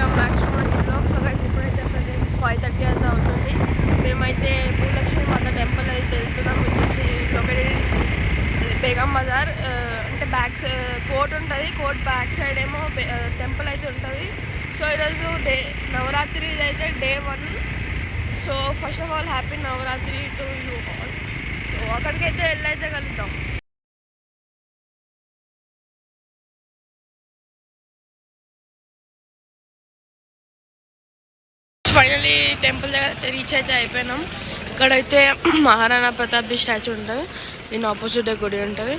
Welcome back to my blog. So guys ఇప్పుడైతే present 5:30 అయితే అవుతుంది. మేమైతే భూలక్ష్మి మాత టెంపుల్ అయితే వెళ్తున్నాం. వచ్చేసి లొకేటెడ్ బేగం బజార్. అంటే కోర్ట్ ఉంటుంది. కోర్ట్ బ్యాక్ సైడ్ ఏమో టెంపుల్ అయితే ఉంటుంది. సో ఈరోజు నవరాత్రి అయితే day 1. So first of all happy Navratri to you all. So అక్కడికైతే వెళ్ళైతే కలుద్దాం. ఫైనలీ టెంపుల్ దగ్గర రీచ్ అయితే అయిపోయినాం. ఇక్కడైతే మహారాణా ప్రతాప్ స్టాచ్యూ ఉంటుంది. దీని ఆపోజిట్ గుడి ఉంటుంది.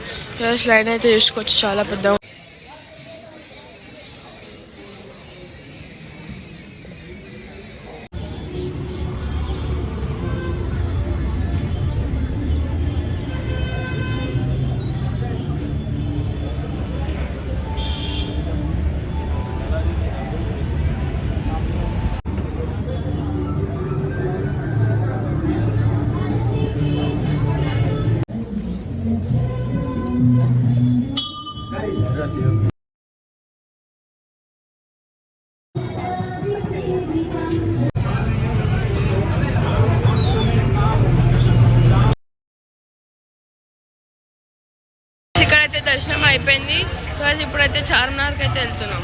లైన్ అయితే చూసుకోవచ్చు, చాలా పెద్ద. ఇక్కడైతే దర్శనం అయిపోయింది. ఇప్పుడైతే చార్మినార్కి అయితే వెళ్తున్నాం.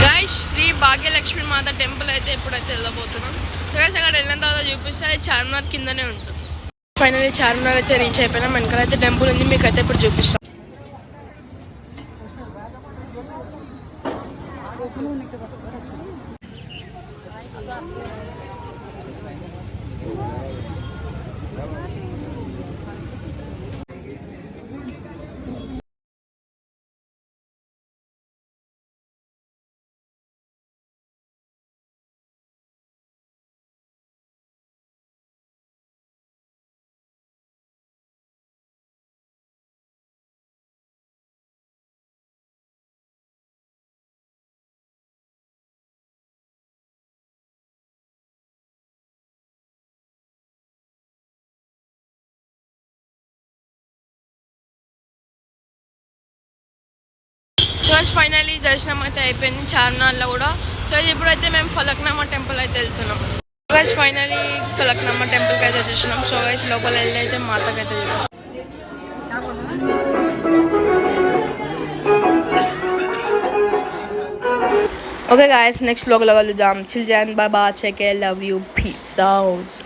గైస్ శ్రీ భాగ్యలక్ష్మి మాత టెంపుల్ అయితే ఇప్పుడైతే వెళ్ళబోతున్నాం. అక్కడ వెళ్ళిన తర్వాత చూపిస్తే అది చార్మినార్ కిందనే ఉంటుంది. ఫైనల్లీ చార్మినార్ అయితే రీచ్ అయిపోయినాం. వెనకాలైతే టెంపుల్ ఉంది, మీకు అయితే ఇప్పుడు చూపిస్తాం. ఫైనలీ దర్శనం అయితే అయిపోయింది చార్మినార్లో కూడా. సో ఇప్పుడైతే మేము ఫలక్నామా టెంపుల్ అయితే వెళ్తున్నాం. గైస్ ఫైనలీ ఫలక్నామా టెంపుల్కి అయితే చూస్తున్నాం. సో గైస్ లోపల వెళ్ళి అయితే మాతకైతే చూపిస్తాం. ఓకే గైస్ నెక్స్ట్ వ్లాగ్లో కలుద్దాం. చిల్ జాన్ బాబా check love you peace out.